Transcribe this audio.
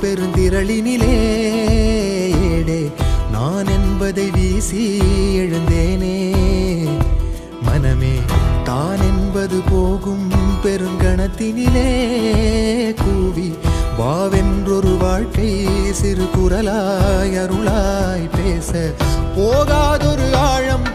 பெருந்திரளினிலே ஏடே நான் என்பதை வீசி எழுந்தேனே மனமே தான் என்பது போகும் பெருங்கணத்தினிலே கூவி வாவென்றொரு வாழ்க்கை சிறு குரலாய் அருளாய் பேச போகாதொரு ஆழம்